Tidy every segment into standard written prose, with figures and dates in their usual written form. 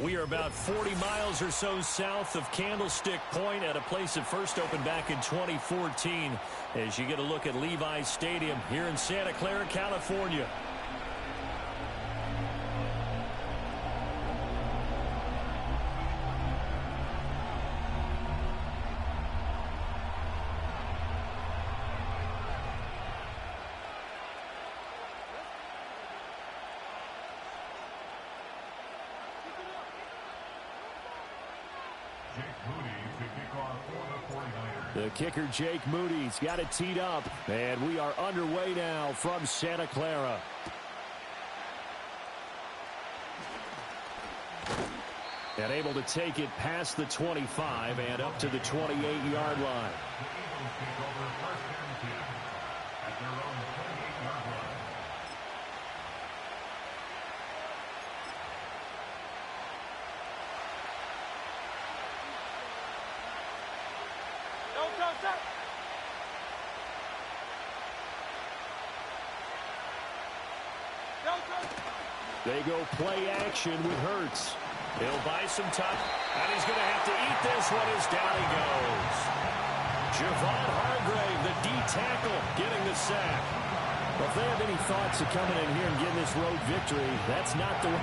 We are about 40 miles or so south of Candlestick Point at a place that first opened back in 2014 as you get a look at Levi's Stadium here in Santa Clara, California. The kicker, Jake Moody's got it teed up, and we are underway now from Santa Clara. And able to take it past the 25 and up to the 28-yard line. They go play action with Hurts. He'll buy some time, and he's going to have to eat this one as down he goes. Javon Hargrave, the D tackle, getting the sack. Well, if they have any thoughts of coming in here and getting this road victory, that's not the way.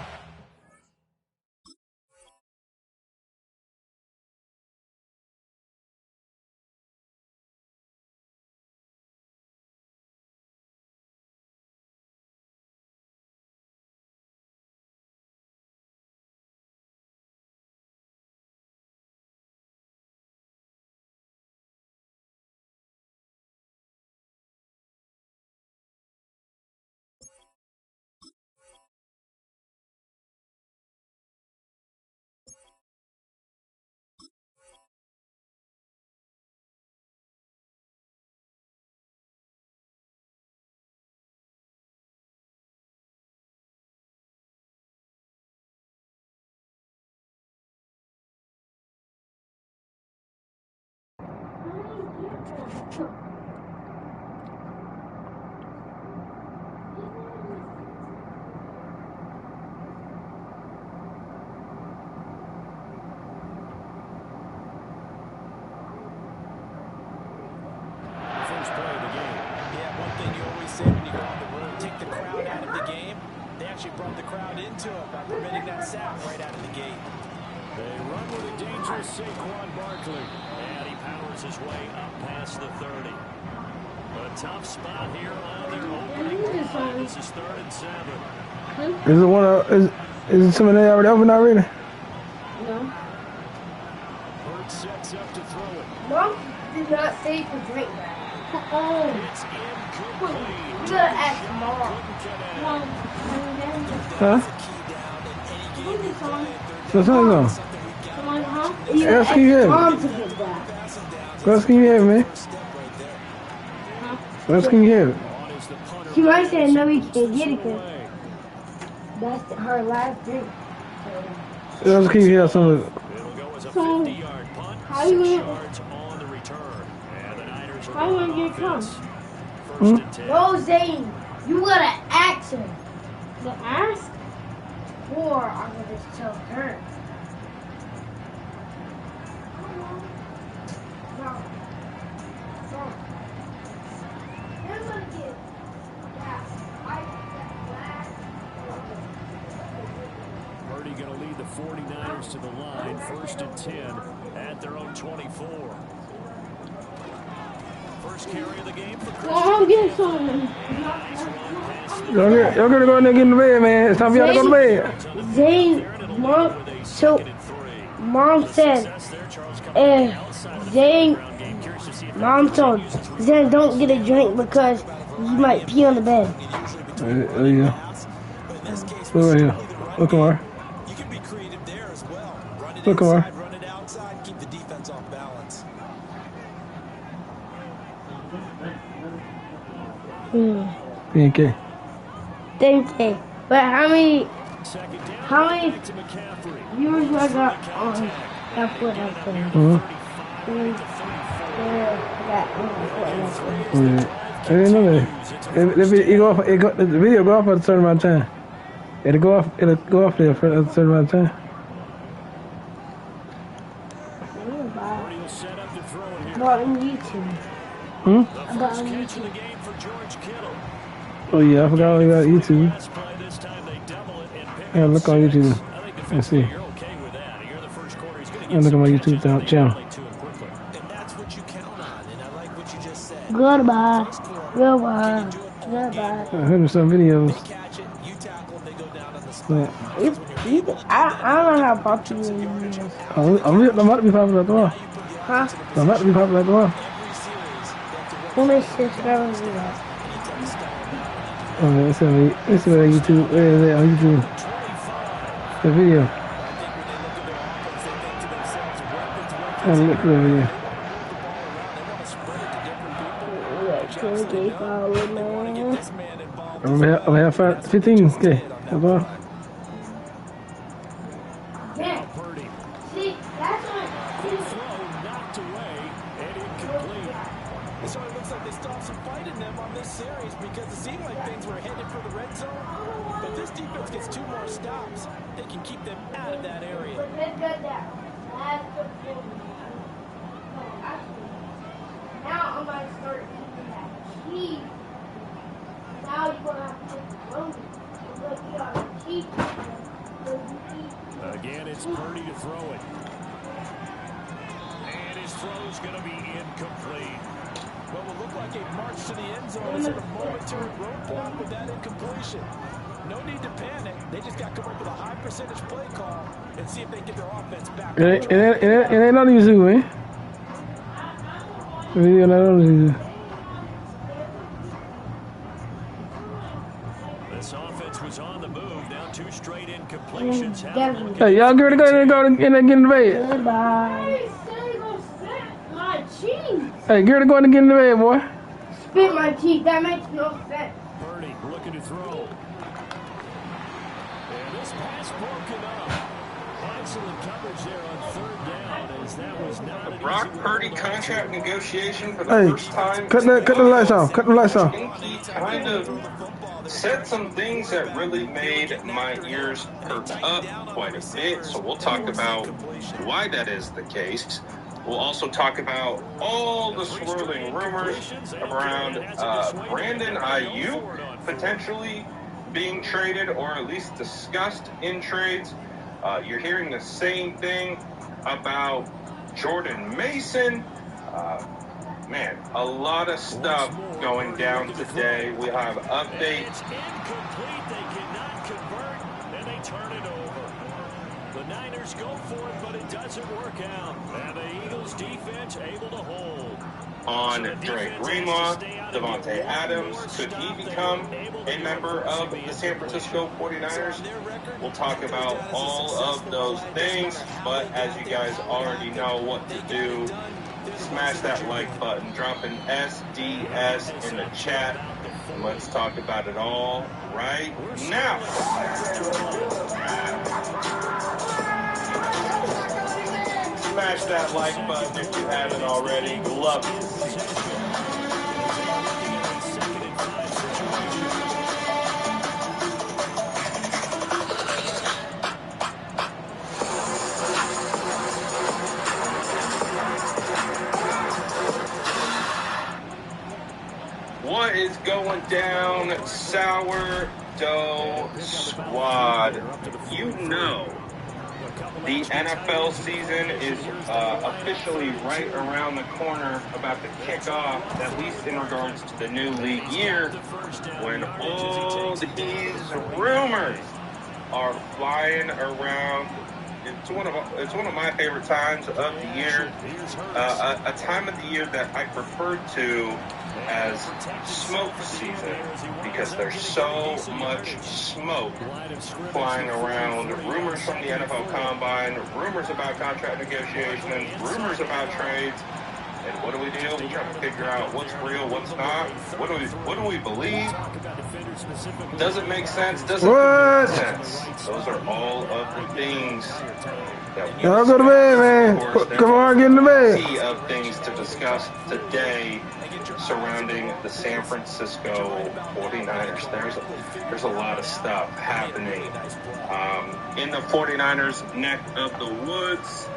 First play of the game. Yeah, one thing you always say when you go on the road, take the crowd out of the game. They actually brought the crowd into it by permitting that sack right out of the gate. They run with a dangerous Saquon Barkley. And he powers his way up past the 30. A tough spot here on their opening drive. This is 3rd and 7. Is it one of is it something they already opened already? No. Hurts sets up to throw it. Mom did not say to drink that. Oh. It's incomplete. You gotta ask Mom. Mom. Huh? What's that on? Come on, huh? You Ask gotta you ask have. Mom to get that. What else can you have, man? Huh? What else can you have? She might say no, we can't get it because that's her last drink. What else can you have? Some of it? It'll go as a So, 50-yard punt, how 6 you gonna- yards on the return. And the Niners are How you on gonna get offense. some? First and 10. No, Zane, you gotta ask her. To ask? Or I'm gonna just tell her. No. No. They're gonna get that. Purdy going to lead the 49ers to the line. 1st and 10 at their own 24. First carry of the game for Chris. Well, I'll get some. Y'all gotta go in there and get in the bed, man. It's time for y'all to go to bed. Zane, Mom, so Mom said, Zane, Mom told Zane don't get a drink because you might pee on the bed. Yeah. Look right here. Look, Kamar. You can be creative there as well. Run it Look, Kamar. inside, run it outside, keep the defense off balance. PK. Thank you. But how many viewers I got on that foot up there? I didn't know that. The video go off at a certain amount of time. It'll go off there for a certain amount of time. Hmm? The first catch of the game for George Kittle. Oh yeah, I forgot we got YouTube. Last play this time they double it and pick Yeah, up look on 6. YouTube. I think Let's defensively see. you're okay with that. Here in the first quarter, he's going to And get look at some my catches YouTube that they channel. rally to him quickly. And that's what you count on. And I like what you just said. Goodbye. First quarter, Goodbye. can you do it all game Goodbye. I long? heard some videos. They catch it, you tackle them, they go down on the spot. Yeah. Because when you're able to do that, I don't know how different popular margins of you yardage is. I'm about to be popular at the now wall. you put the Huh? offense in a I'm about to be position popular at the wall. every series they have to work Who many hard subscribers you got? and you try to style them out. Oh man, let's see what YouTube. Where is it on YouTube? The video. I think when they look at their offense, they think to themselves, weapons, I'm look for the video. They want to spread it to different people. But you obviously know they want to get this man involved I'm as gonna well. have That's what 15. you just Okay, did on that that's all. run. Yeah. See, that's what. Throw knocked away and incomplete. So it looks like they still have some fight in them on this series because it seemed like things were headed for the red zone. But this defense gets 2 more stops. They can keep them out of that area. But they got that last good thing. No, actually, now I'm gonna start using that key. Now you're gonna have to take the road. But you gotta keep Again, it's Purdy to throw it. And his throw's going to be incomplete. What will look like a march to the end zone is at a momentary roadblock with that incompletion. No need to panic. They just got to come up with a high percentage play call and see if they get their offense back. It ain't on YouTube, man. Video not on YouTube. This offense was on the move. Now 2 straight incompletions. Hey, y'all get in the bed. Goodbye. My cheese. Hey, get in the bed, boy. Spit my teeth. That makes no sense. Purdy looking to throw. And this pass broken up. Excellent coverage there on 3rd down as that was not an Brock easy Purdy one. contract negotiation for the Hey, first time. cut the lights off. Cut the lights off. I think he kind of said some things that really made my ears perk up quite a bit. So we'll talk about why that is the case. We'll also talk about all the swirling rumors around Brandon Ayuk potentially being traded or at least discussed in trades. You're hearing the same thing about Jordan Mason. Man, a lot of stuff going down today. We have updates. It's incomplete. They cannot convert, and they turn it over. The Niners go for it, but it doesn't work out. And the Eagles defense able to hold. On Dre Greenlaw, Devontae Adams, could he become a member of the San Francisco 49ers? We'll talk about all of those things, but as you guys already know what to do, smash that like button, drop an SDS in the chat, and let's talk about it all right now. Smash that like button if you haven't already. Love it. What is going down, Sourdough Squad? You know the NFL season is officially right around the corner, about to kick off, at least in regards to the new league year, when all these rumors are flying around. It's one of my favorite times of the year, a time of the year that I refer to as smoke season, because there's so much smoke flying around. Rumors from the NFL Combine, rumors about contract negotiations, rumors about trades. And what do? We try to figure out what's real, what's not. What do we believe? Does it make sense? Does it make sense? Those are all of the things that we Y'all go to bed, man. Come on, get in the bed. Sea of things to discuss today surrounding the San Francisco 49ers. There's a lot of stuff happening in the 49ers neck of the woods.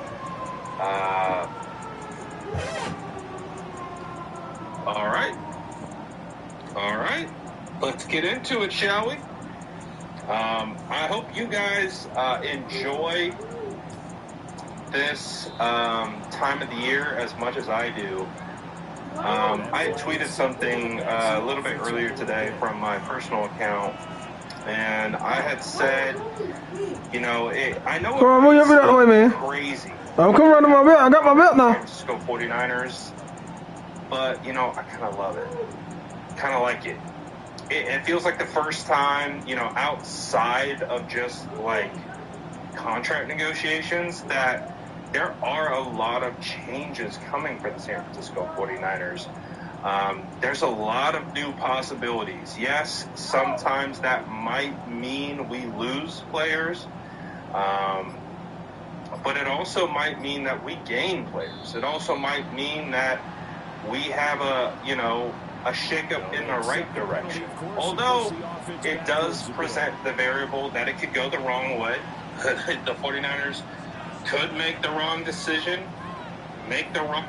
All right. All right. Let's get into it, shall we? I hope you guys enjoy this time of the year as much as I do. I had tweeted something a little bit earlier today from my personal account, and I had said, you know, I know it's crazy. I'm coming around to my belt. I got my belt now. San Francisco 49ers, but, you know, I kind of love it. Kind of like it. It feels like the first time, you know, outside of just, like, contract negotiations, that there are a lot of changes coming for the San Francisco 49ers. There's a lot of new possibilities. Yes, sometimes that might mean we lose players, but it also might mean that we gain players. It also might mean that we have a shakeup in the right direction. Although it does present the variable that it could go the wrong way. The 49ers could make the wrong decision, make the wrong...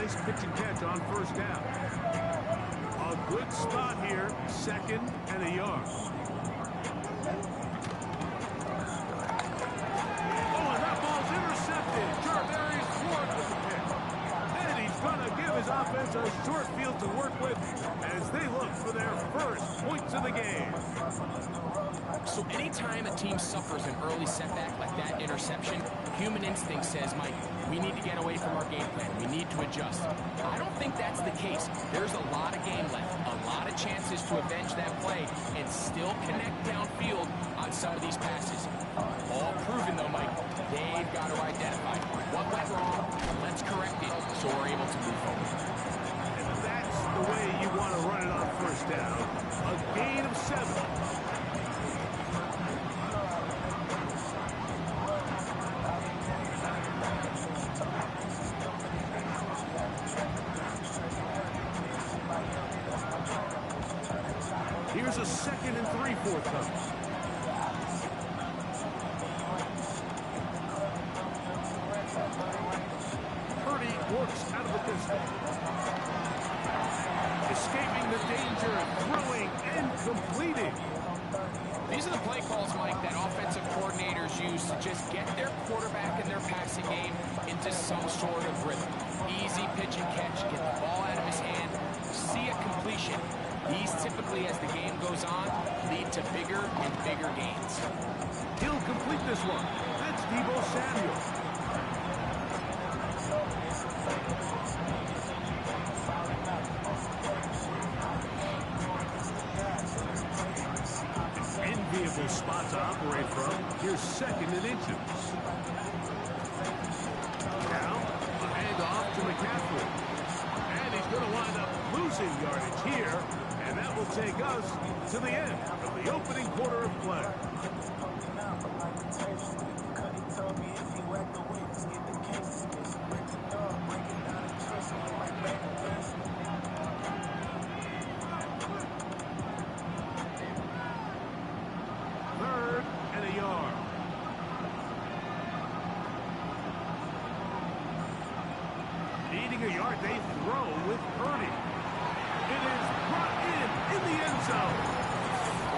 nice pitch and catch on first down. A good spot here, 2nd and a yard. Oh, and that ball's intercepted. Jarvarius Ward with the pick. And he's going to give his offense a short field to work with as they look for their first points of the game. So anytime a team suffers an early setback like that interception, human instinct says, Mike, we need to get away from our game plan. We need to adjust. I don't think that's the case. There's a lot of game left, a lot of chances to avenge that play and still connect downfield on some of these passes. All proven, though, Mike. They've got to identify what went wrong. Let's correct it so we're able to move forward. And that's the way you want to run it on first down. A gain of 7. Here's a 2nd and 3 forthcoming. Purdy works out of the pistol. Escaping the danger, throwing and completing. These are the play calls, Mike, that offensive coordinators use to just get their quarterback and their passing game into some sort of rhythm. Easy pitch and catch, get the ball out of his hand, see a completion. These typically, as the game goes on, lead to bigger and bigger gains. He'll complete this one. That's Deebo Samuel. An enviable spot to operate from. Here's 2nd and inches. Now, a handoff to McCaffrey. And he's going to wind up losing yardage here. And that will take us to the end of the opening quarter of play. Third and a yard. Needing a yard, they throw with Purdy. It is brought in the end zone.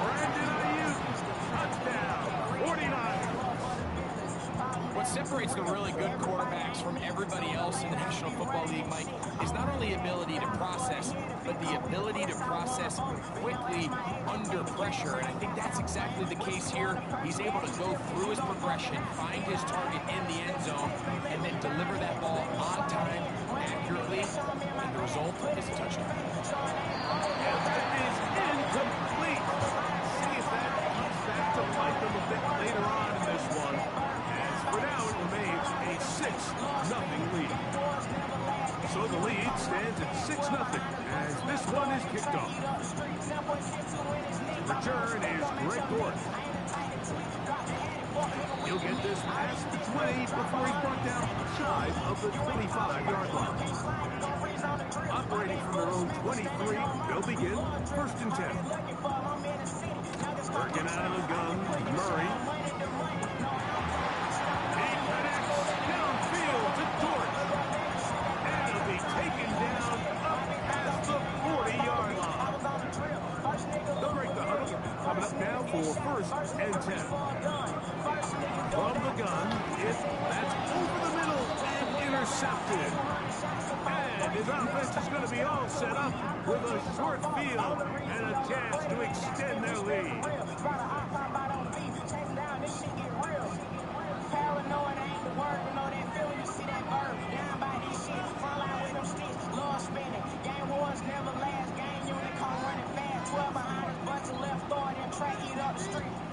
Brandon Ayuk, touchdown, 49. What separates the really good quarterbacks from everybody else in the National Football League, Mike, is not only ability to process, but the ability to process quickly under pressure. And I think that's exactly the case here. He's able to go through his progression, find his target in the end zone, and then deliver that ball on time, accurately, and the result is a touchdown. And that is incomplete. See if that comes back to bite them a bit later on in this one. As for now, it remains a 6-0 lead. So the lead stands at 6-0 as this one is kicked off. Return is Greg Gordon. He'll get this past the 20 before he's brought down shy of the 25-yard line. Operating from their own 23, they'll begin 1st and 10. Working out of the gun, Murray. He connects downfield to Dort. And it'll be taken down up past the 40-yard line. They'll break the huddle. Coming up now for 1st and 10. From the gun, that's over the middle and intercepted. And his offense is going to be all set up with a short field and a chance to extend their lead.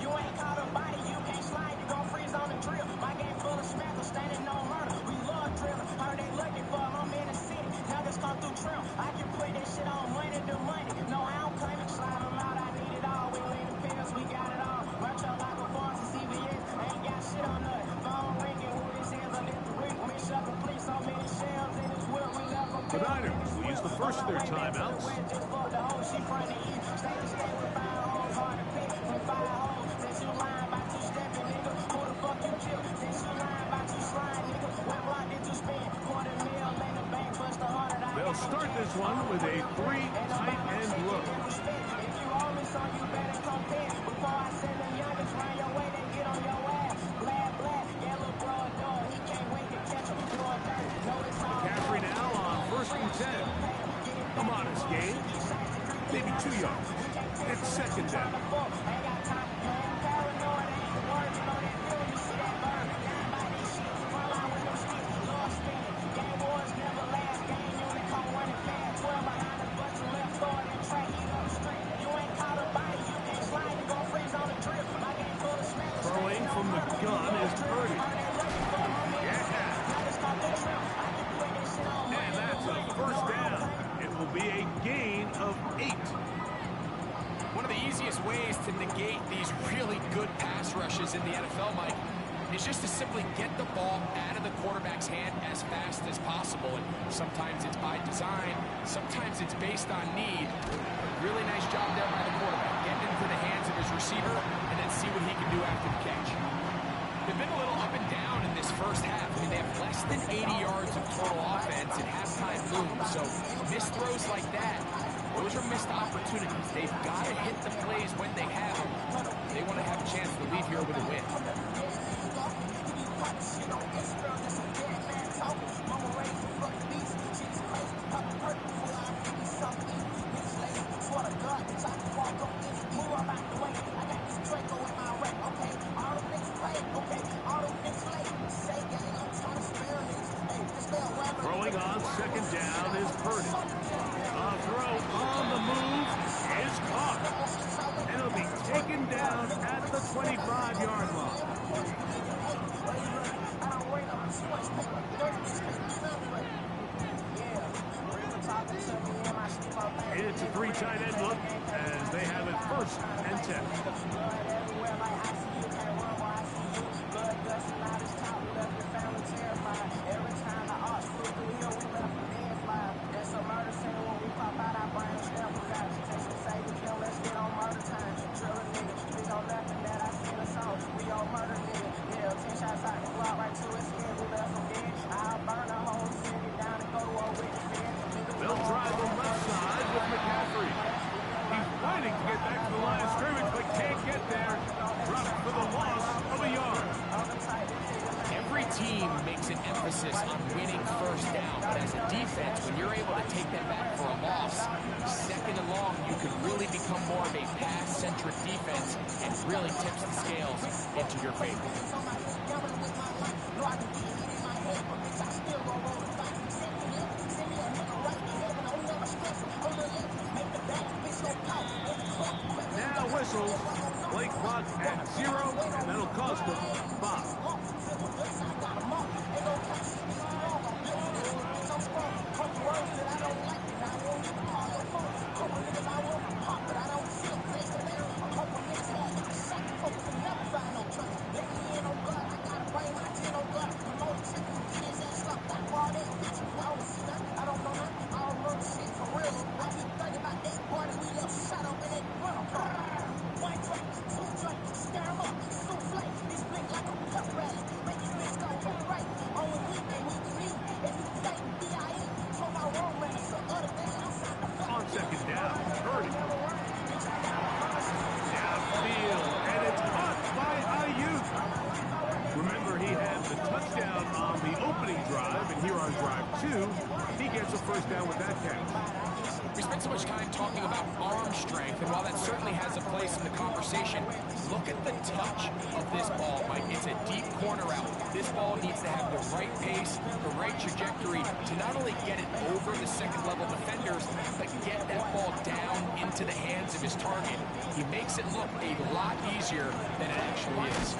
You ain't caught a body, you can't slide, you gon' freeze on the drill. My game full of smackers, standing on murder. We love drilling, heard they looking for I'm in the city. Nuggets come through trim, I can put that shit on money to money. No, I don't claim it, slide them out, I need it all. We lean the pills, we got it all. Retro like a force to CVS, ain't got shit on nothing. Phone ringing, who this is, I lit the ring. Miss up complete, so many shells in this whip, we left them. The Niners will use the first of their timeouts. Just fuck the hoe, she front the east. Stay to stay with 5 hoes, hard to pick. From 5 hoes, since you lying about 2 stepping, nigga. Who the fuck you kill? Since you lying about 2 slime, nigga. Wet block did you spin? $250,000 in the bank, bust a heart start this one with a 3 tight end look. If you owe me some, you better come pay. Before I send them youngins round your way, they get on your ass. Blab, yeah, little bro adore. He can't wait to catch him. Throw a dirt, know it's all McCaffrey now on 1st and 10. A modest gain, maybe 2 yards. It's 2nd down. Ain't got time for playing paranoid. Ain't working on that film. You see that bird? Down by this shit. Front line with them sticks. Lord spinning. Game wars never last. Game unit come running fast. 12 behind us, but you left forward and track heat up the street. You ain't caught a body. You can't slide. You gon' freeze on the drip. My game full of smack. Throwing from the gun is Purdy. Yeah. And that's a 1st down. It will be a gain of 8. One of the easiest ways to negate these really good pass rushes in the NFL, Mike, is just to simply get the ball out of the quarterback's hand as fast as possible. And sometimes it's by design, sometimes it's based on need. Really nice job there by the quarterback. Get into the hands of his receiver and then see what he can do after the catch. They've been a little up and down in this first half. I mean, they have less than 80 yards of total offense and halftime looms. So missed throws like that, those are missed opportunities. They've got to hit the plays when they have them. They want to have a chance to leave here with a win. Throwing on 2nd down is Purdy. A throw on the move is caught. And it'll be taken down at the 25-yard line. It's a 3 tight end look as they have it 1st and 10. They'll try the left side with McCaffrey. He's fighting to get back to the line of scrimmage, but can't get there. Dropped for the loss of a yard. Every team makes an emphasis on winning 1st down, but as a defense, when you're able to take them back for a loss, 2nd and long, you can really become more of a pass-centric defense and really tips the scales into your favor. Now whistles. Play clock at 0, and that'll cost them 5. On 2nd down, Purdy. Downfield, and it's caught by Ayuk. Remember, he had the touchdown on the opening drive, and here on drive 2, he gets a 1st down with that catch. We spent so much time talking about arm strength, and while that certainly has a place in the conversation, look at the touch of this ball, Mike. It's a deep corner out. This ball needs to have the right pace, the right trajectory to not only get it over the 2nd-level defenders, but get that ball down into the hands of his target. He makes it look a lot easier than it actually is.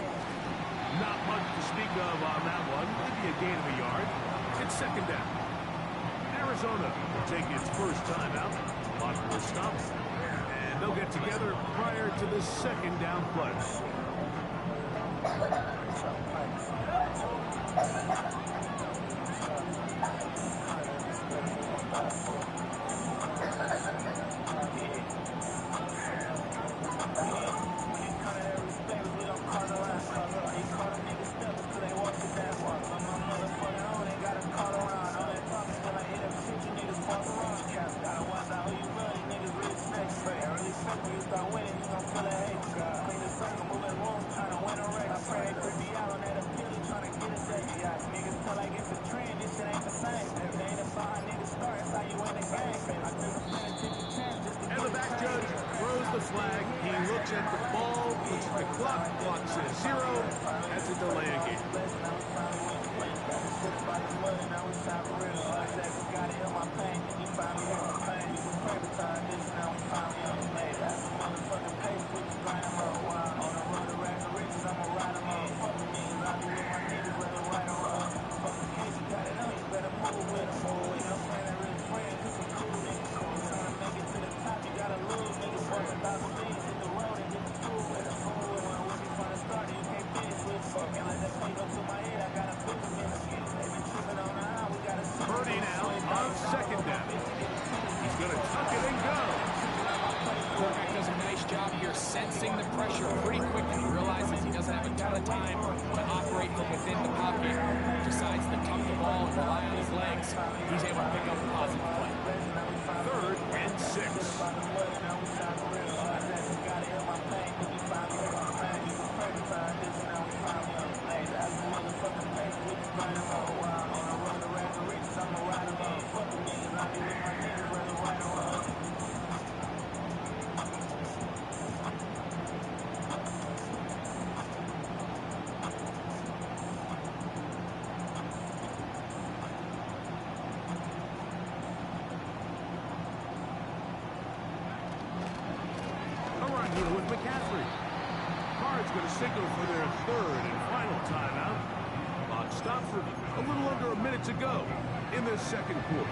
Not much to speak of on that one. Maybe a gain of a yard. It's 2nd down. Arizona will take its 1st timeout. Clock will stop. And they'll get together prior to the 2nd down play. looks at the ball, looks at the clock. Clock says 0. That's a delay of game. Purdy now on second down. He's going to tuck it and go. Quarterback does a nice job here sensing the pressure pretty quickly. Realizes he doesn't have a ton of time to operate from within the pocket. Decides to tuck the ball and rely on his legs. He's able to pick up a positive play. 3rd and 6. Here with McCaffrey. Card's going to signal for their 3rd and final timeout. Clock stopped for a little under a minute to go in the 2nd quarter.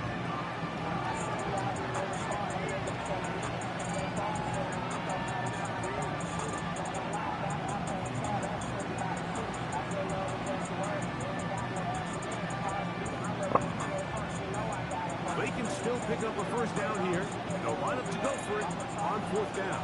They can still pick up a 1st down here. They'll line up to go for it on 4th down.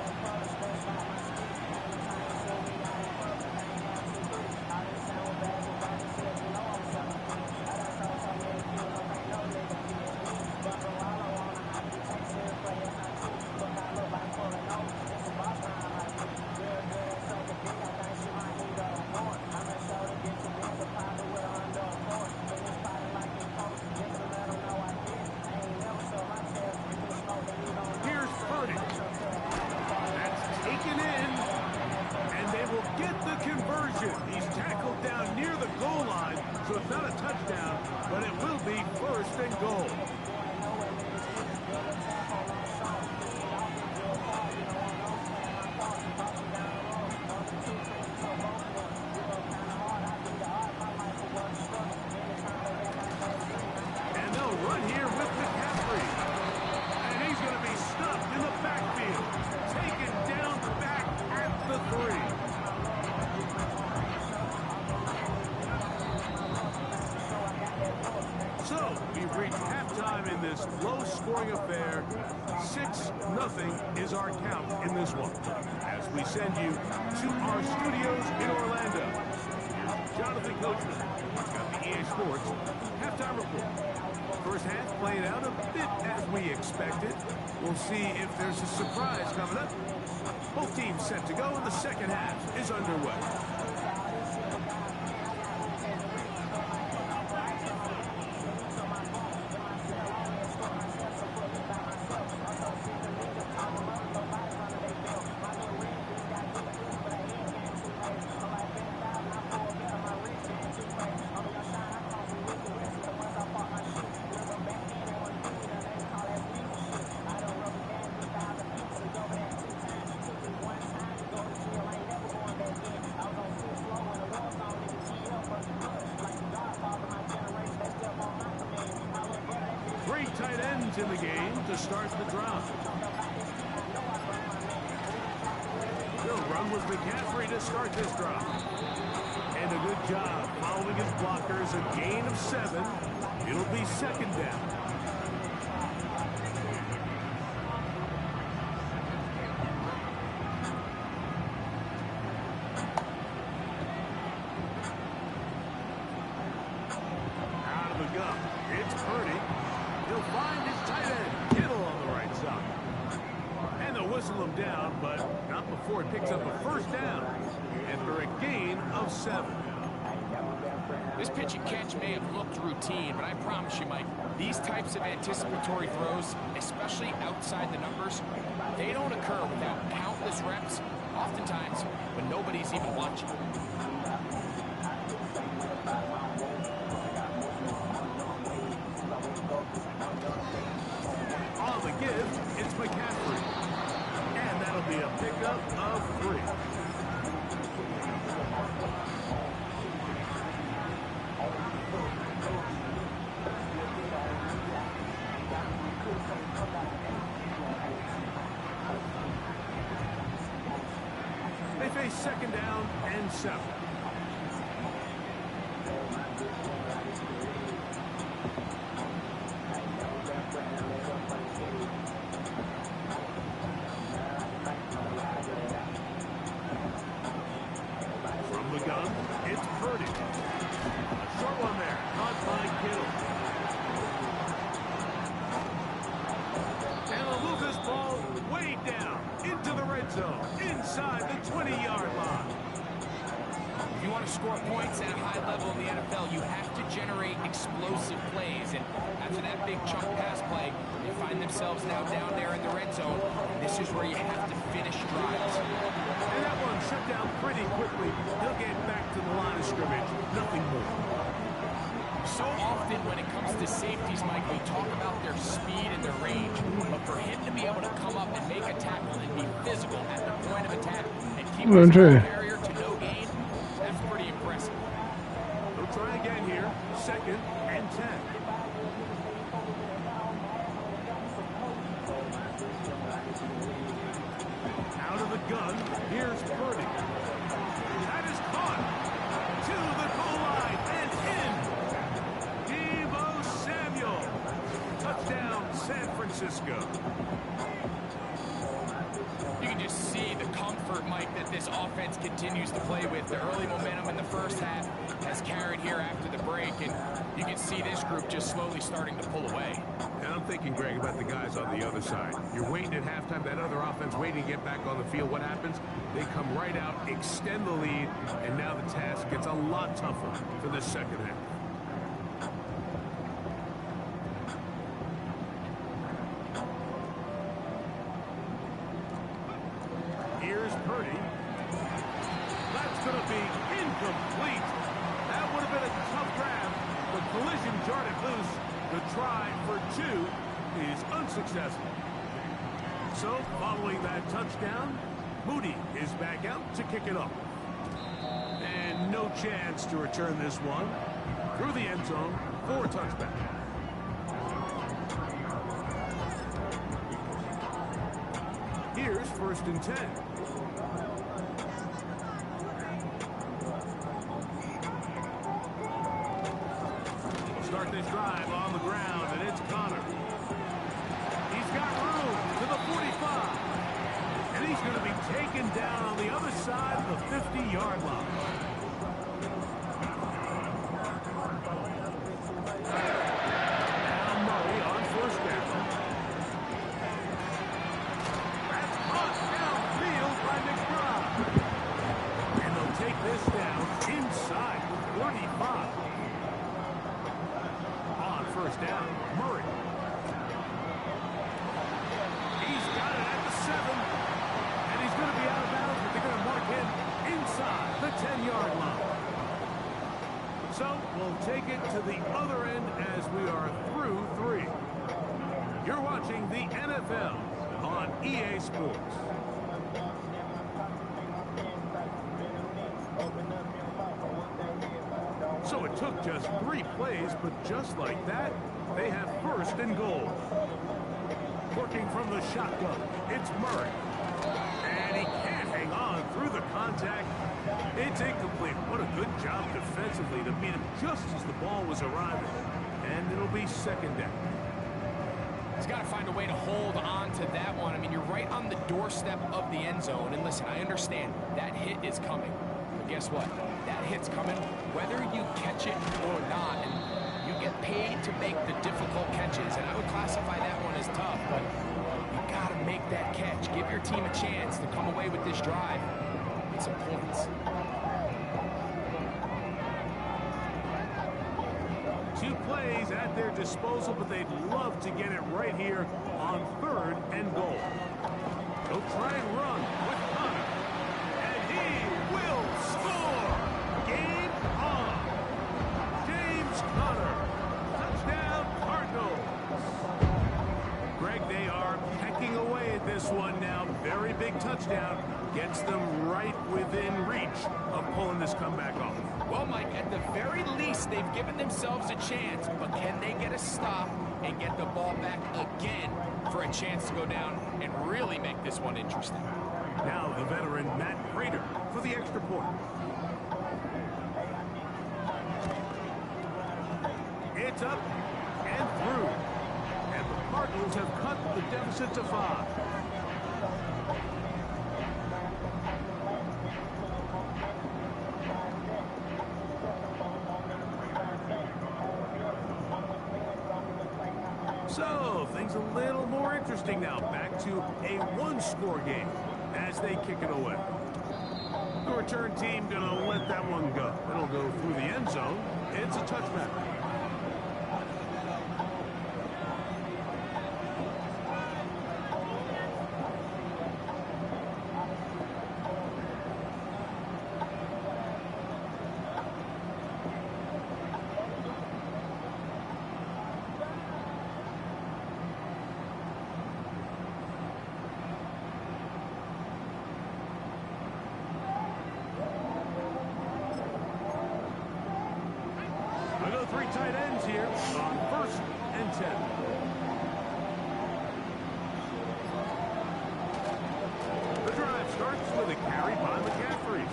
He's tackled down near the goal line, so it's not a touchdown, but it will be 1st and goal. And they'll run here with McCaffrey. And he's going to be stopped in the backfield, taken down back at the 3. So, we've reached halftime in this low-scoring affair. 6-0 is our count in this one. As we send you to our studios in Orlando, here's Jonathan Coachman. He's got the EA Sports halftime report. First half played out a bit as we expected. We'll see if there's a surprise coming up. Both teams set to go, and the second half is underway. Tight ends in the game to start the drive. They'll run with McCaffrey to start this drive. And a good job following his blockers, a gain of 7. It'll be 2nd down. Out of the gun, it's Purdy. He'll find his tight end, Kittle, on the right side. And they'll whistle him down, but not before it picks up a 1st down. And for a gain of 7. This pitch and catch may have looked routine, but I promise you, Mike, these types of anticipatory throws, especially outside the numbers, they don't occur without countless reps oftentimes when nobody's even watching. On the give, it's McCaffrey. And that'll be a pickup of 3. They face 2nd down and 7. From the gun, it's Purdy. A short one there, caught by Kittle. And they'll move this ball way down into the red zone, inside the 20-yard line. If you want to score points at a high level in the NFL, you have to generate explosive plays. And after that big chunk pass play, they find themselves now down there in the red zone. And this is where you have to finish drives. And that one shut down pretty quickly. He'll get back to the line of scrimmage. Nothing more. So often when it comes to safeties, Mike, we talk about their speed and their range. But for him to be able to come up and make a tackle and be physical at the point of attack and keep his barrier to no gain, that's pretty impressive. They'll try again here. 2nd and 10. Out of the gun, here's Purdy. That is caught to the goal line and in. Deebo Samuel. Touchdown, San Francisco. You can just see the comfort, Mike, that this offense continues to play with. The early momentum in the first half has carried here after the break, and you can see this group just slowly starting to pull away. And I'm thinking, Greg, about the guys on the other side. You're waiting at halftime, that other offense waiting to get back on the field. What happens? They come right out, extend the lead, and now the task gets a lot tougher for the second half. Here's Purdy. That's going to be incomplete. That would have been a tough grab. The collision jarred it loose. The try for 2 is unsuccessful. So, following that touchdown, Moody is back out to kick it off. And no chance to return this one through the end zone for a touchback. Here's 1st and 10. Start this drive on the ground, and it's Connor. He's got room to the 45. And he's going to be taken down on the other side of the 50-yard line. Now Murray on 1st down. That's caught downfield by McBride. And they'll take this down inside the 45. On 1st down, Murray. He's got it at the 7. And he's going to be out of bounds, but they're going to mark him inside the 10-yard line. So we'll take it to the other end as we are through 3. You're watching the NFL on EA Sports. So it took just 3 plays, but just like that, they have 1st and goal. Working from the shotgun, it's Murray. And he can't hang on through the contact. It's incomplete. What a good job defensively to meet him just as the ball was arriving. And it'll be 2nd down. He's got to find a way to hold on to that one. I mean, you're right on the doorstep of the end zone. And listen, I understand that hit is coming. But guess what? That hit's coming whether you catch it or not. And you get paid to make the difficult catches. And I would classify that one as tough. But you got to make that catch. Give your team a chance to come away with this drive with some points. 2 plays at their disposal, but they'd love to get it right here on 3rd and goal. They'll try and run with Connor. one now. Very big touchdown. Gets them right within reach of pulling this comeback off. Well, Mike, at the very least, they've given themselves a chance, but can they get a stop and get the ball back again for a chance to go down and really make this one interesting? Now the veteran Matt Prater for the extra point. It's up and through. And the Cardinals have cut the deficit to 5. So, things a little more interesting now. Back to a one-score game as they kick it away. The return team going to let that one go. It'll go through the end zone. It's a touchback. Three tight ends here on 1st and 10. The drive starts with a carry by McCaffrey.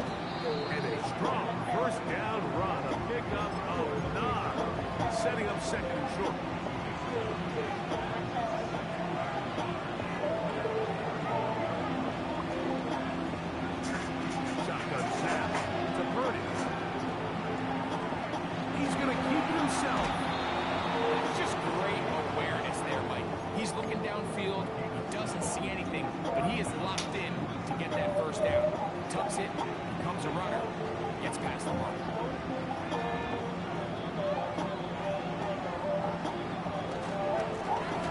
And a strong first down run, a pickup of 9, setting up 2nd and short. Shotgun snap to Purdy. He's going to keep it himself. It's just great awareness there, Mike. He's looking downfield. He doesn't see anything, but he is locked in to get that first down. Tucks it, becomes a runner, gets past the mark.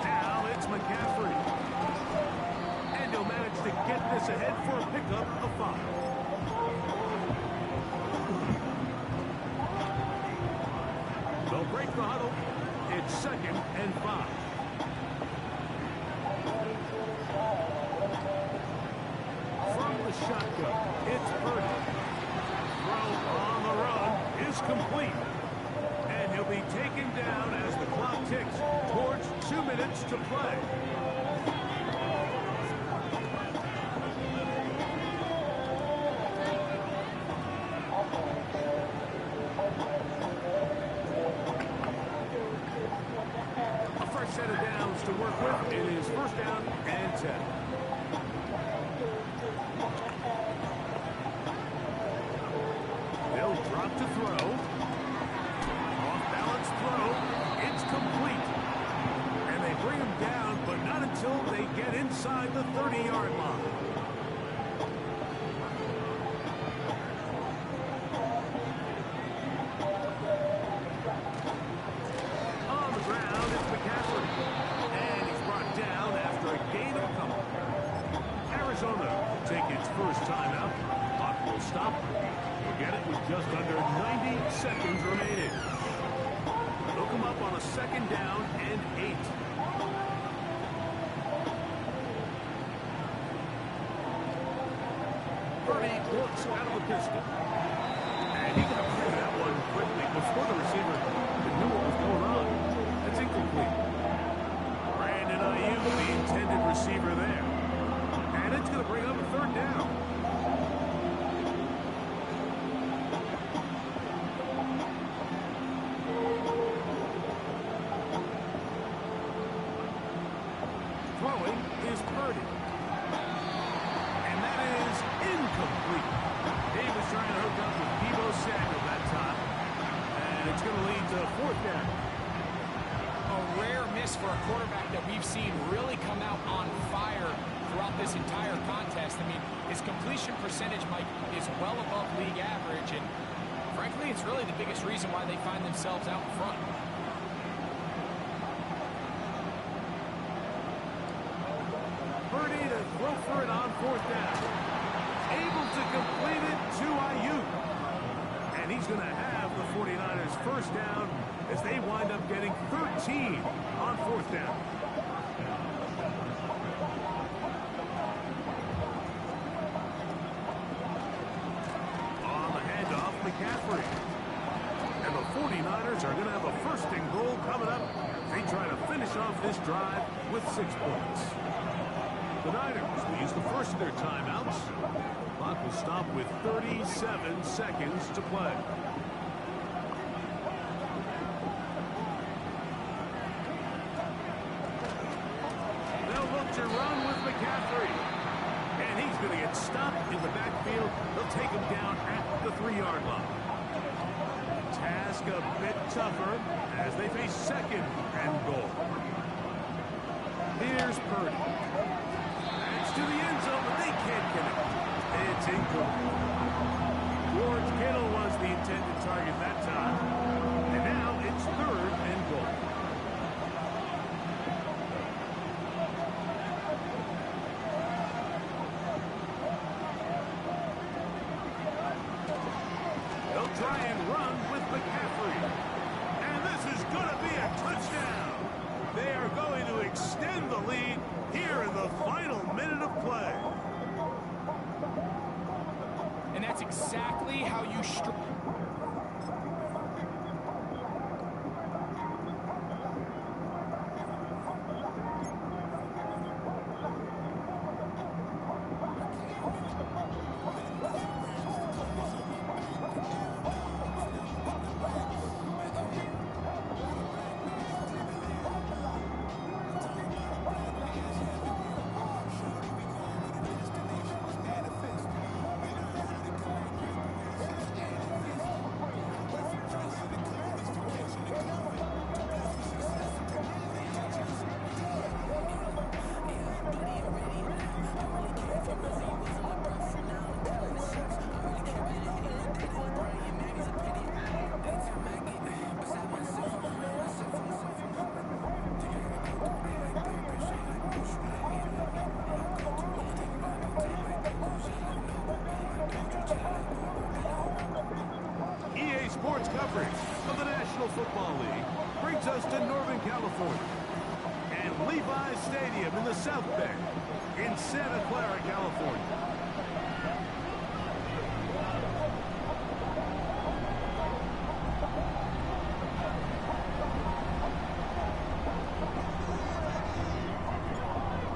Now it's McCaffrey. And he'll manage to get this ahead for a pickup of 5. They'll break the huddle. It's 2nd and 5. From the shotgun, it's Purdy. Throw on the run is complete. And he'll be taken down as the clock ticks towards 2 minutes to play. Set of downs to work with. It is 1st down and 10. They'll drop to throw. Off-balance throw. It's complete. And they bring him down, but not until they get inside the 30-yard line. Take its first timeout. Clock will stop. We'll get it with just under 90 seconds remaining. They'll come up on a 2nd down and 8. Purdy looks out of the pistol. And he got rid of that one quickly before the receiver knew what was going on. That's incomplete. Brandon Ayuk, the intended receiver there. And it's going to bring up a 3rd down. Throwing is Purdy. And that is incomplete. He was trying to hook up with Deebo Samuel that time. And it's going to lead to 4th down. A rare miss for a quarterback that we've seen really come out on fire throughout this entire contest. I mean, his completion percentage, Mike, is well above league average, and frankly, it's really the biggest reason why they find themselves out in front. Purdy to throw for it on 4th down. Able to complete it to Ayuk. And he's going to have the 49ers first down as they wind up getting 13 on 4th down. are going to have a first and goal coming up. They try to finish off this drive with 6 points. The Niners will use the first of their timeouts. Clock will stop with 37 seconds to play. They'll look to run with McCaffrey. And he's going to get stopped in the backfield. They'll take him down at the 3-yard line. Task a bit tougher as they face second and goal. Here's Purdy. That's to the end zone, but they can't connect. It's incomplete. George Kittle was the intended target that time. And now it's 3rd and goal. They'll try and run with McCaffrey. And this is going to be a touchdown. They are going to extend the lead here in the final minute of play. And that's exactly how you Sports coverage of the National Football League brings us to Northern California and Levi's Stadium in the South Bay in Santa Clara, California.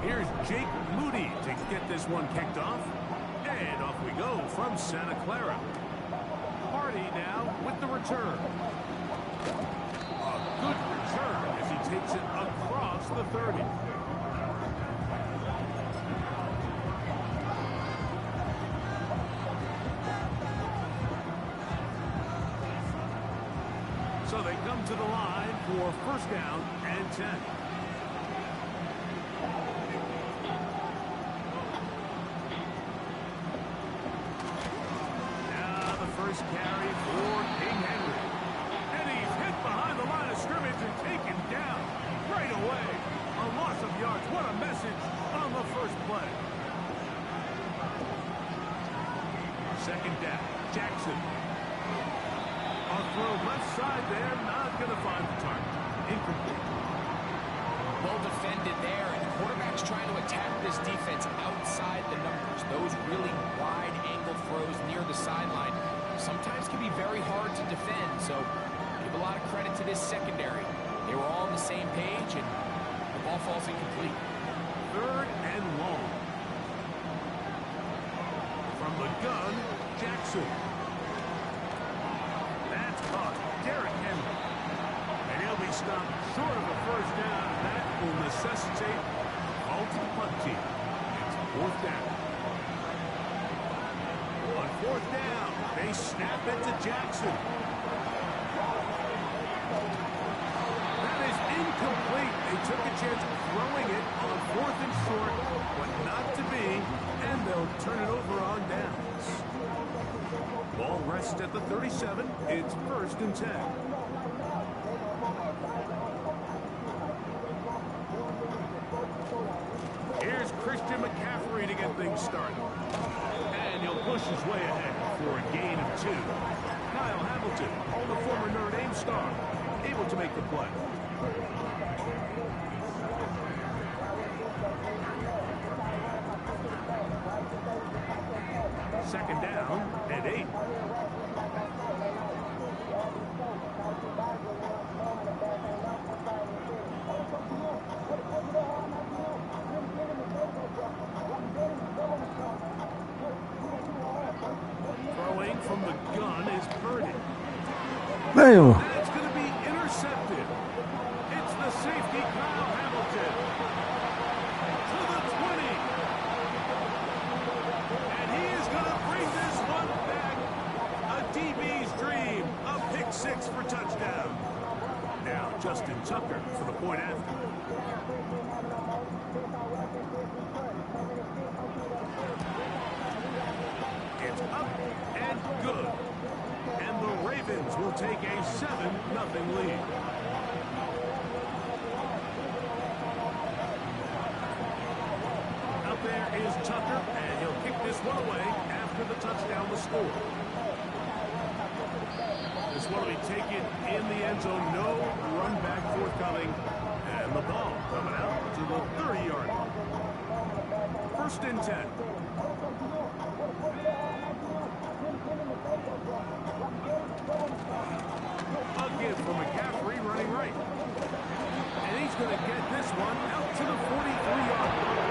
Here's Jake Moody to get this one kicked off. And off we go from Santa Clara. Hardy now with the return. A good return as he takes it across the 30. So they come to the line for first down and 10. First carry for King Henry. And he's hit behind the line of scrimmage and taken down right away. A loss of yards. What a message on the first play. Second down. Jackson. A throw left side there. Not going to find the target. Incomplete. Well defended there, and the quarterback's trying to attack this defense outside the numbers. Those really wide angle throws near the sideline sometimes can be very hard to defend, so give a lot of credit to this secondary. They were all on the same page, and the ball falls incomplete. 3rd and long. From the gun, Jackson. That's caught. Derrick Henry. And he'll be stopped short of a first down, and that will necessitate a call to the punt team. It's 4th down. On 4th down, they snap it to Jackson. That is incomplete. They took a chance of throwing it on 4th and short, but not to be, and they'll turn it over on downs. Ball rests at the 37. It's 1st and 10. Here's Christian McCaffrey to get things started. And he'll push his way ahead for a gain of 2. Kyle Hamilton, the former Notre Dame star, able to make the play. Second down and 8. Throwing from the gun is Purdy. Damn. And it's going to be intercepted. It's the safety, Kyle Hamilton. To the 20. And he is going to bring this one back. A DB's dream. A pick six for touchdown. Now Justin Tucker for the point after. It's up and good. And the Ravens will take a 7-0 lead. Out there is Tucker, and he'll kick this one away after the touchdown was scored. This one will be taken in the end zone. No run back forthcoming. And the ball coming out to the 30-yard line. 1st and 10. Again for McCaffrey running right. And he's going to get this one out to the 43-yard line.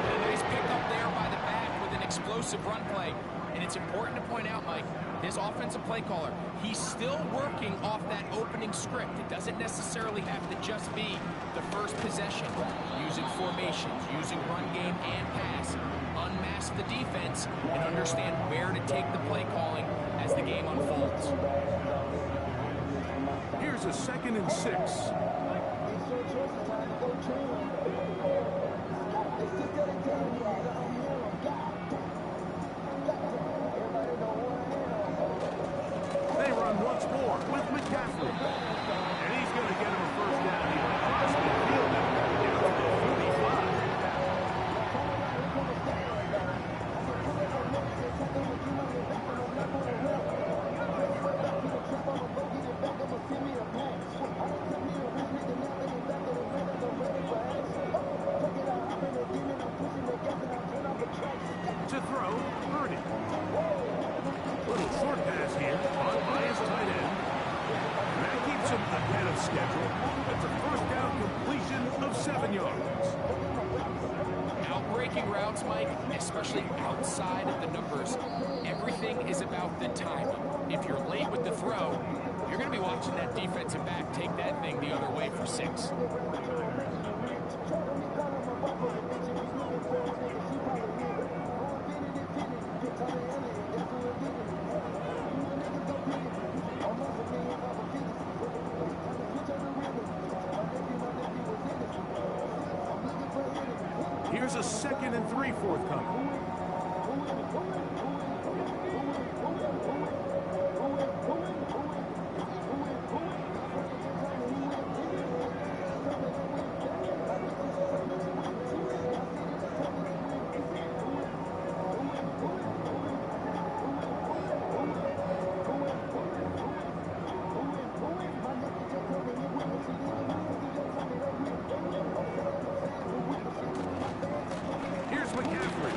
A nice pickup there by the back with an explosive run play. And it's important to point out, Mike, his offensive play caller, he's still working off that opening script. It doesn't necessarily have to just be the first possession. Using formations, using run game and pass. Unmask the defense and understand where to take the play calling as the game unfolds. Here's a 2nd and 6. They run once more with McCaffrey. And he's going to get him a 1st down here. Across the field down to the 45. To throw, Purdy. Little short pass here, caught by his tight end. And that keeps him ahead of schedule. That's a 1st down completion of 7 yards. Outbreaking routes, Mike, especially outside of the numbers, everything is about the timing. If you're late with the throw, you're going to be watching that defensive back take that thing the other way for 6. Here's a 2nd and 3 forthcoming. Here's McCaffrey.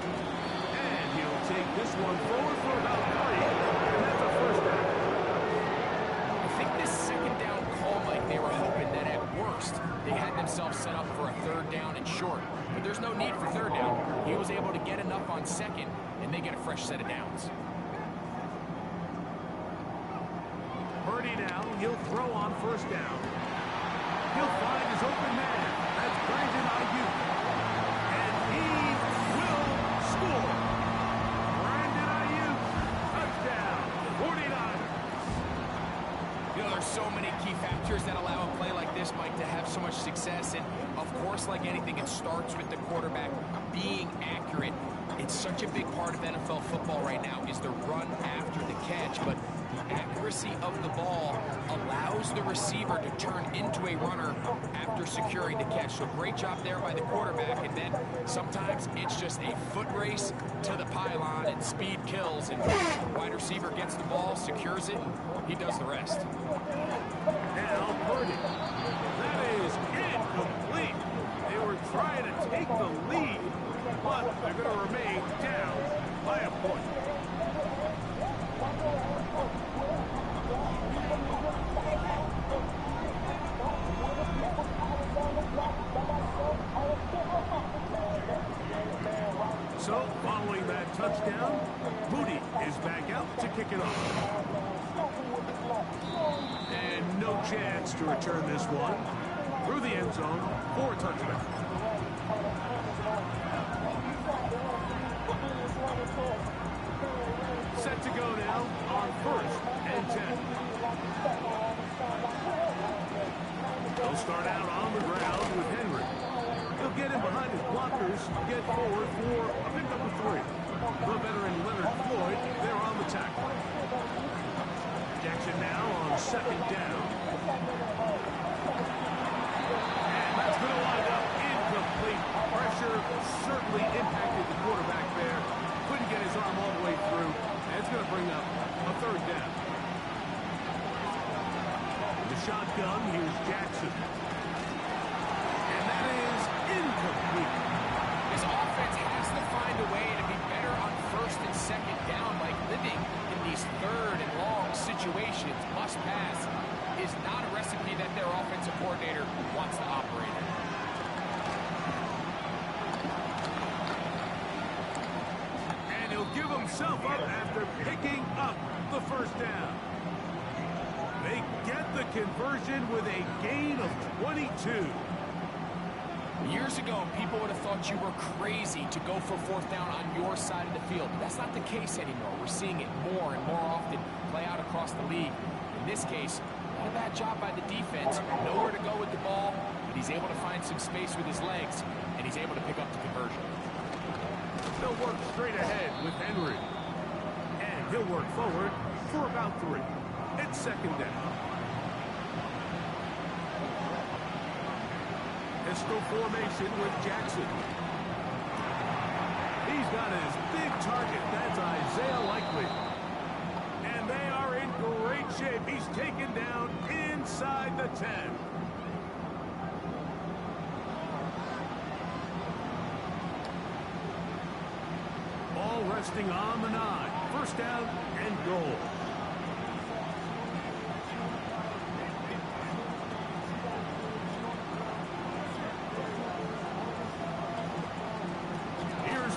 And he'll take this one forward for about 3. And that's a 1st down. I think this 2nd down call, Mike, they were hoping that at worst they had themselves set up for a 3rd down and short. But there's no need for 3rd down. He was able to get enough on 2nd, and they get a fresh set of downs. Purdy now, he'll throw on 1st down. He'll find his open man. That's Brandon Ayuk. And he will score. Brandon Ayuk, touchdown, 49ers. You know, there's so many key factors that allow a play like this, Mike, to have so much success. And, of course, like anything, it starts with the quarterback being accurate. It's such a big part of NFL football right now is the run after the catch. But the accuracy of the ball allows the receiver to turn into a runner after securing the catch. So great job there by the quarterback. And then sometimes it's just a foot race to the pylon and speed kills. And the wide receiver gets the ball, secures it, and he does the rest. Now Purdy. That is incomplete. They were trying to take the lead, but they're going to remain down by a point. So, following that touchdown, Booty is back out to kick it off. And no chance to return this one through the end zone for a touchback. Set to go now on 1st and 10. They'll start out on the ground with Henry. He'll get in behind his blockers, get forward for a pickup of 3. The veteran Leonard Floyd there on the tackle. Jackson now on 2nd down. And that's going to wind up incomplete. Pressure certainly impacted the quarterback there. Couldn't get his arm all the way through. And it's going to bring up a 3rd down. The shotgun, here's Jackson. And that is incomplete. His offense has to find a way to be better on 1st and 2nd down, like living in these 3rd and long situations. Must pass is not a recipe that their offensive coordinator wants to operate in. And he'll give himself up after picking up the 1st down. They get the conversion with a gain of 22. Years ago, people would have thought you were crazy to go for 4th down on your side of the field. But that's not the case anymore. We're seeing it more and more often play out across the league. In this case, not a bad job by the defense. Nowhere to go with the ball, but he's able to find some space with his legs, and he's able to pick up the conversion. They'll work straight ahead with Henry. And he'll work forward for about 3. It's 2nd down. Pistol formation with Jackson. He's got his big target. That's Isaiah Likely. And they are in great shape. He's taken down inside the 10. All resting on the 9. 1st down and goal.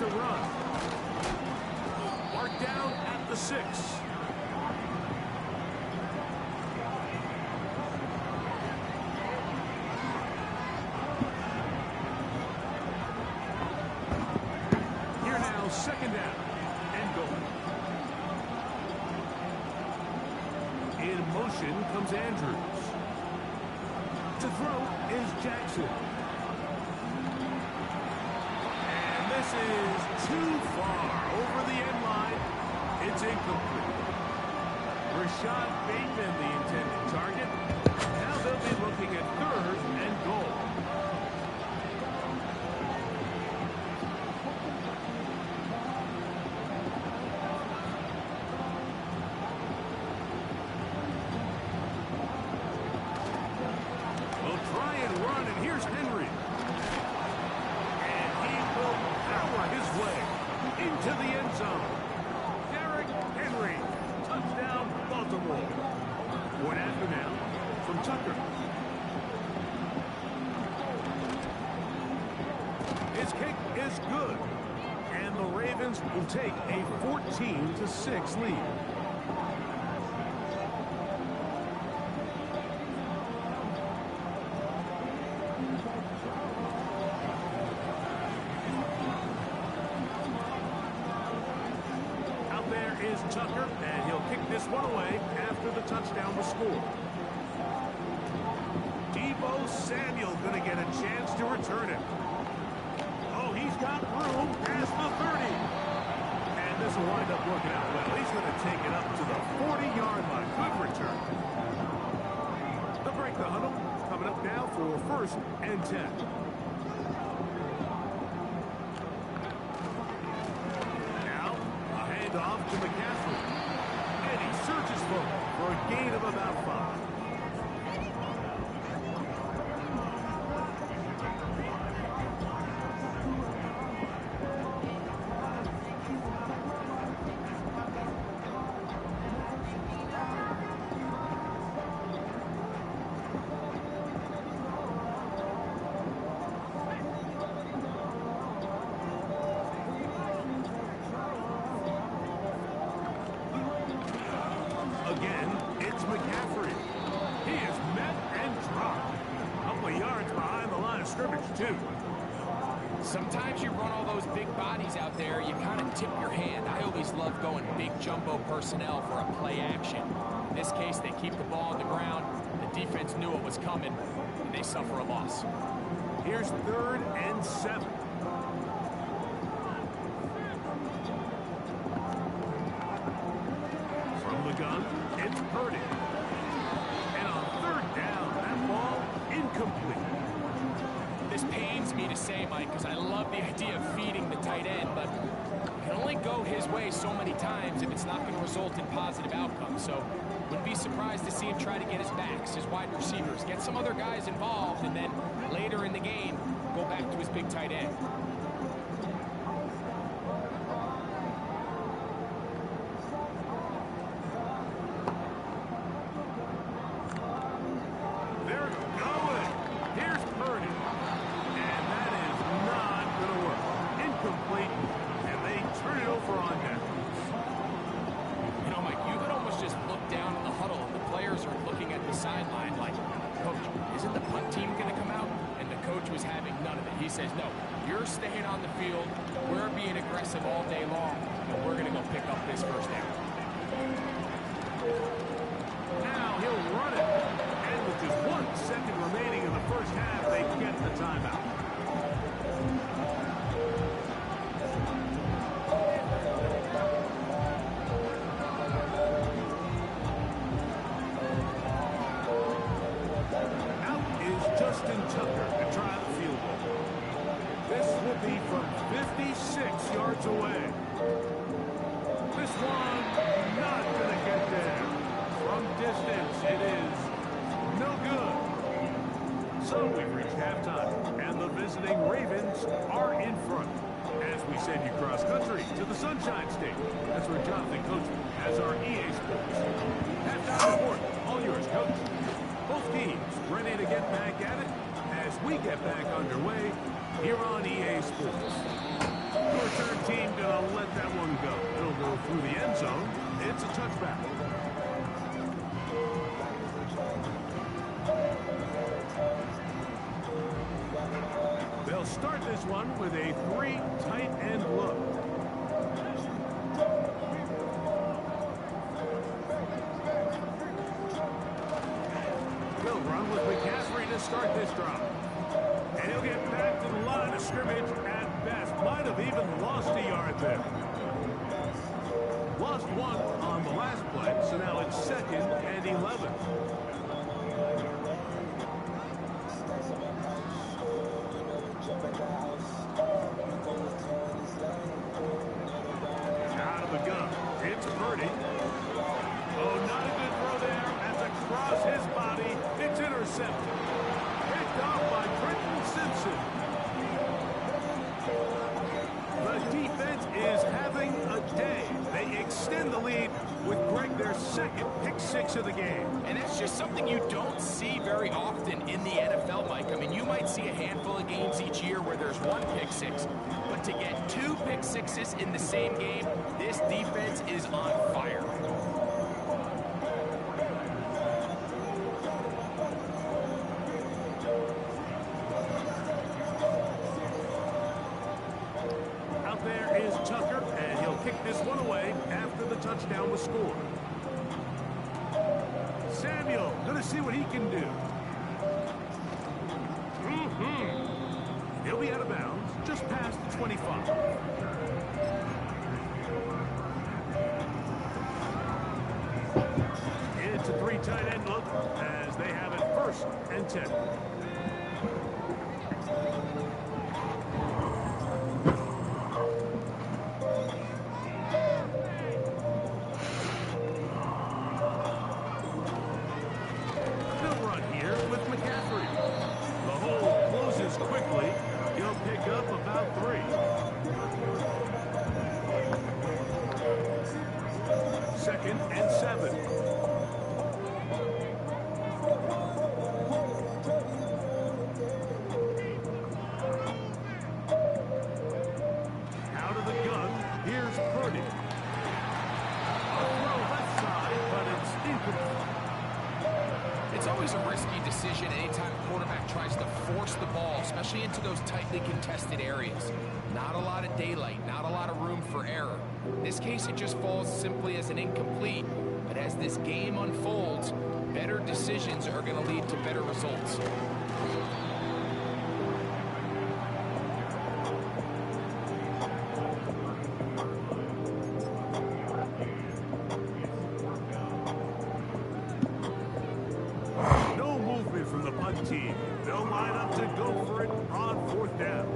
A run. Mark down at the 6. Here now, 2nd down and goal. In motion comes Andrews. To throw is Jackson. This is too far over the end line. It's incomplete. Rashad Bateman, the intended target. Now they'll be looking at 3rd and goal. They'll try and run, and here's Henry. His way into the end zone. Derrick Henry, touchdown, Baltimore. 1 after now from Tucker. His kick is good, and the Ravens will take a 14-6 lead. Tucker, and he'll kick this one away after the touchdown was scored. Deebo Samuel going to get a chance to return it. Oh, he's got room past the 30. And this will wind up working out well. He's going to take it up to the 40-yard line. Good return. They'll break the huddle. Coming up now for 1st and 10. Off to McCaffrey, and he searches for a gain of about 5. Sometimes you run all those big bodies out there, you kind of tip your hand. I always love going big jumbo personnel for a play action. In this case, they keep the ball on the ground. The defense knew it was coming, and they suffer a loss. Here's 3rd and 7. From the gun, it's Purdy. And on 3rd down, that ball incomplete. This pains me to say, Mike, because I love the idea of feeding the tight end, but it can only go his way so many times if it's not going to result in positive outcomes. So wouldn't be surprised to see him try to get his backs, his wide receivers, get some other guys involved, and then later in the game, go back to his big tight end. They're going. Here's Purdy. And that is not going to work. Incomplete. And they turn it over on downs. You know, Mike, you could almost just look down in the huddle, and the players are looking at the sideline like, Coach, isn't the punt team going to come out? And the coach was having none of it. He says, no, you're staying on the field. We're being aggressive all day long, and we're going to go pick up this first down. Now he'll run it. And with just 1 second remaining in the first half, they get the timeout. Out is Justin Tucker to try the field goal. This will be from 56 yards away. This one not going to get there. From distance, it is no good. So we've reached halftime, and the visiting Ravens are in front. As we send you cross country to the Sunshine State. That's where Jonathan Coachman has our EA Sports. Halftime report, all yours, Coach. Both teams ready to get back at it as we get back underway here on EA Sports. The return team gonna let that one go. It'll go through the end zone. It's a touchback. They'll start this one with a 3 tight end look. They'll run with McCaffrey to start this drive. And he'll get back to the line of scrimmage at best. Might have even lost a yard there. Lost 1 on the last play, so now it's 2nd and 11. Out of the gun, it's Purdy. Oh, not a good throw there. As across his body, it's intercepted. Picked off by Trenton Simpson. The defense is having a day. They extend the lead with Greg their 2nd pick 6 of the game. And that's just something you don't see very often in the NFL, Mike. I mean, you might see a handful of games each year where there's 1 pick 6. But to get 2 pick 6s in the same game, this defense is on fire. Out there is Tucker, and he'll kick this one away after the touchdown was scored. Samuel, gonna see what he can do. He'll be out of bounds, just past the 25. It's a 3 tight end look as they have it 1st and 10. They'll run here with McCaffrey. The hole closes quickly. He'll pick up about 3. 2nd and 7. Out of the gun, here's Purdy. A throw left side, but it's incomplete. It's always a risky decision anytime a quarterback tries to force the ball, especially into those tightly contested areas. Not a lot of daylight, not a lot of room for error. In this case, it just falls simply as an incomplete. But as this game unfolds, better decisions are going to lead to better results. No movement from the punt team. They'll line up to go for it on fourth down.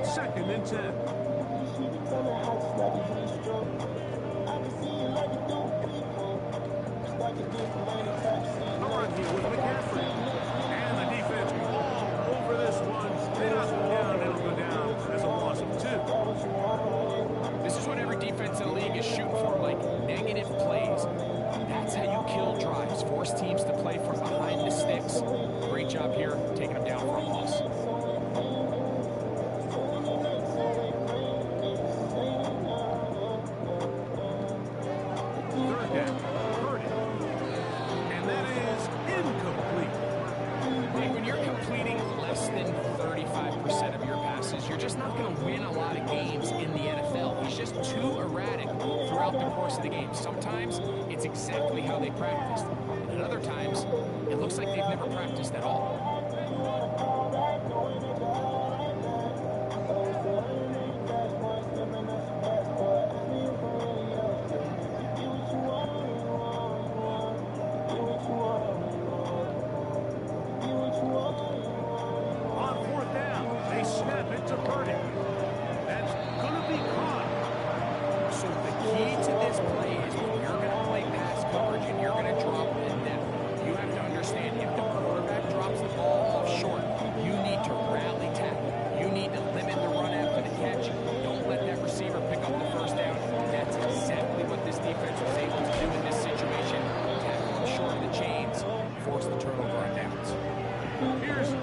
Second and 10. A run here with McCaffrey. And the defense all over this one. They knock him down. It'll go down as a loss of 2. This is what every defense in the league is shooting for, Mike. Negative plays. That's how you kill drives. Force teams to play from behind the sticks. Great job here, taking them down for a loss. You're just not going to win a lot of games in the NFL. He's just too erratic throughout the course of the game. Sometimes it's exactly how they practiced. And at other times, it looks like they've never practiced at all.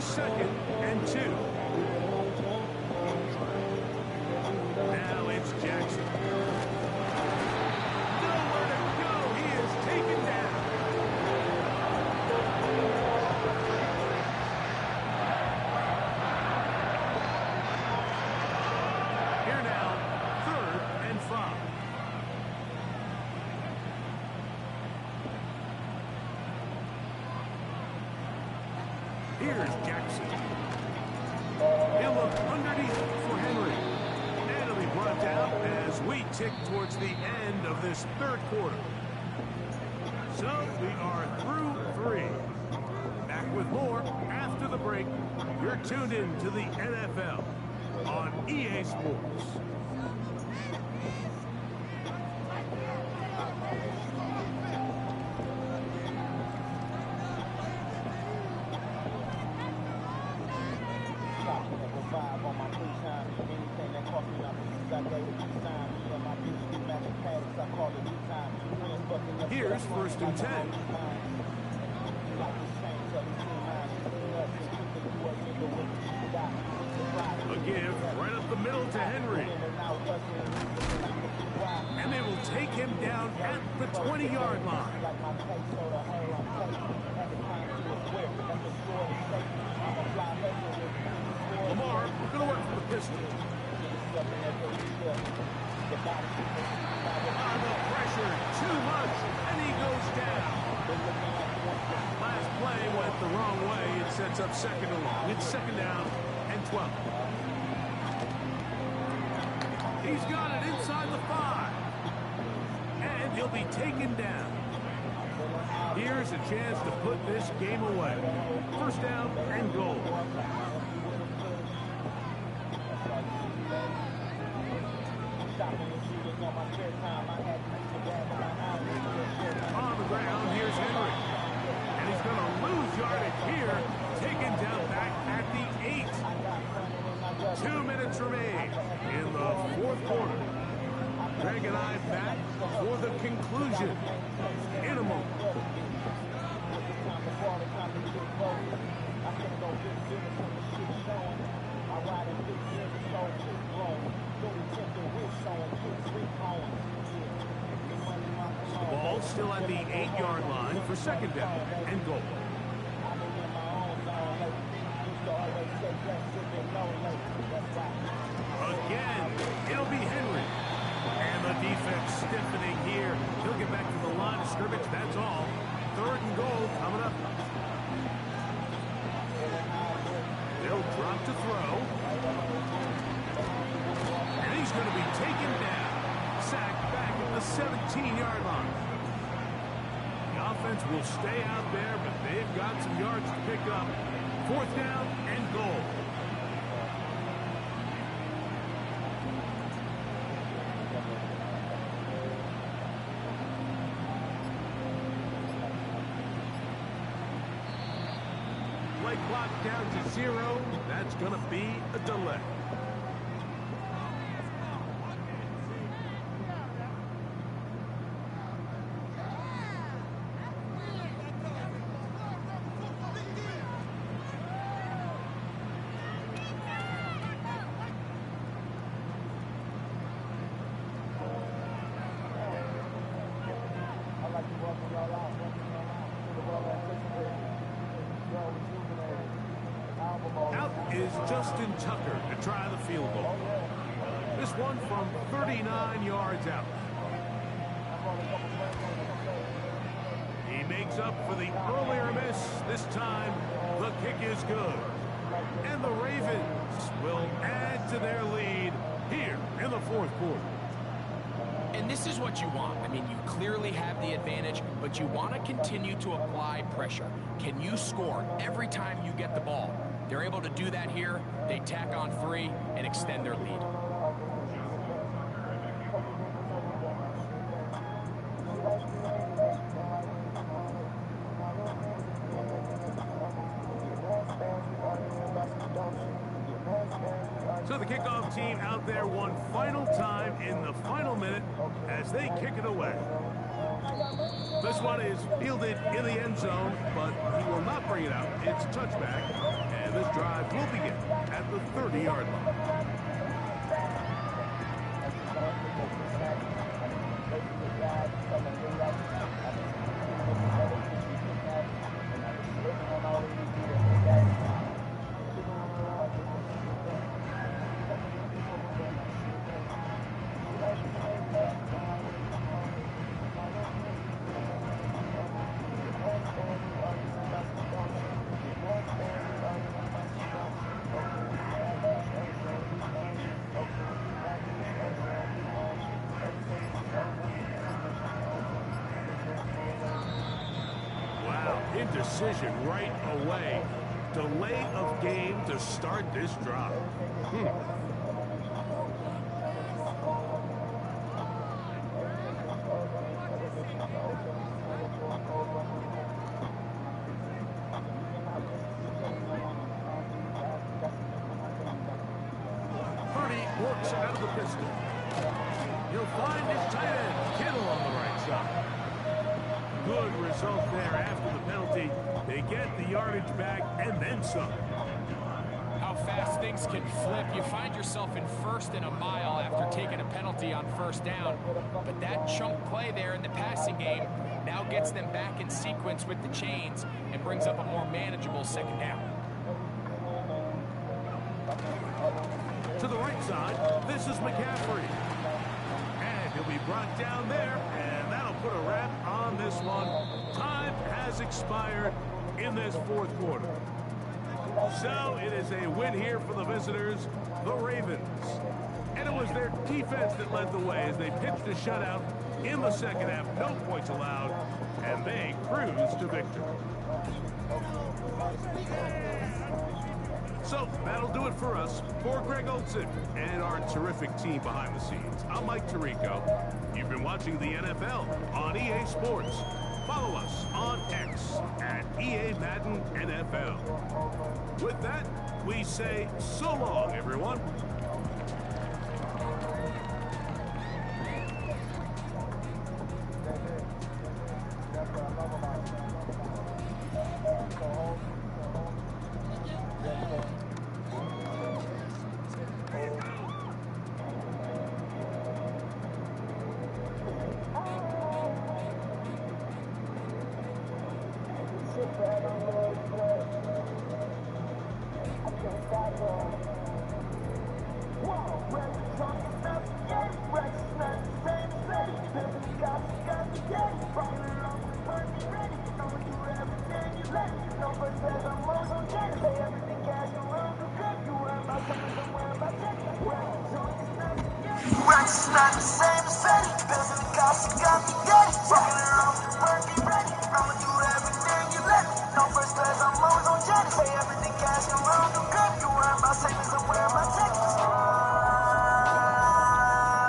Second and 2. Now it's Jackson. Nowhere to go. He is taken down. Here now, 3rd and 5. Here's Jackson. He'll look underneath for Henry. And he'll be brought down as we tick towards the end of this 3rd quarter. So we are through 3. Back with more after the break. You're tuned in to the NFL on EA Sports. Here's 1st and 10. A give right up the middle to Henry. And they will take him down at the 20-yard line. Lamar going to work for the pistol. Under pressure, too much, and he goes down. Last play went the wrong way. It sets up 2nd and long. It's 2nd down and 12. He's got it inside the 5. And he'll be taken down. Here's a chance to put this game away. 1st down and goal. On the ground, here's Henry. And he's going to lose yardage here, taken down back at the 8. action in a moment. The ball still at the 8-yard line for second down and goal. Again, it'll be Henry. And the defense stiffening here. He'll get back to the line of scrimmage, that's all. Third and goal coming up. They'll drop to throw. And he's going to be taken down. Sacked back at the 17-yard line. The offense will stay out there, but they've got some yards to pick up. Fourth down and goal. Play clock down to 0. That's going to be a delay. Out is Justin Tucker to try the field goal. This one from 39 yards out. He makes up for the earlier miss. This time, the kick is good. And the Ravens will add to their lead here in the fourth quarter. And this is what you want. I mean, you clearly have the advantage, but you want to continue to apply pressure. Can you score every time you get the ball? They're able to do that here. They tack on 3 and extend their lead. So the kickoff team out there one final time in the final minute as they kick it away. This one is fielded in the end zone, but he will not bring it out. It's a touchback, and this drive will begin at the 30-yard line. Indecision right away. Delay of game to start this drive. Purdy works out of the pistol. You'll find his tight end, Kittle, on the right side. Good result there after the penalty. They get the yardage back and then some. How fast things can flip. You find yourself in first and a mile after taking a penalty on first down. But that chunk play there in the passing game now gets them back in sequence with the chains and brings up a more manageable second down. To the right side, this is McCaffrey. And he'll be brought down there, and that'll put a wrap on this one. Time has expired in this fourth quarter. So it is a win here for the visitors, the Ravens. And it was their defense that led the way as they pitched a shutout in the second half. No points allowed, and they cruised to victory. So that'll do it for us. For Greg Olson and our terrific team behind the scenes, I'm Mike Tirico. You've been watching the NFL on EA Sports. Follow us on X at EA Madden NFL. With that, we say so long, everyone. Racks not the same as Fetty. Bills in the cops, you got me daddy. Fucking it off, work, be ready. I'ma do everything you let me. No first class, I'm always on jetty. Pay everything cash and roll the grip. You wearing my savings, I'm wearing my tickets.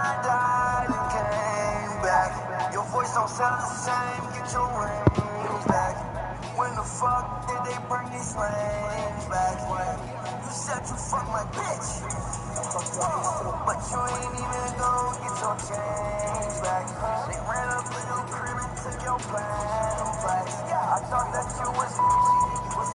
I died and came back. Your voice don't sound the same. Get your rings back. When the fuck did they bring these lanes back? You said you fuck my bitch. But you ain't even go get your change back. They ran up in your crib and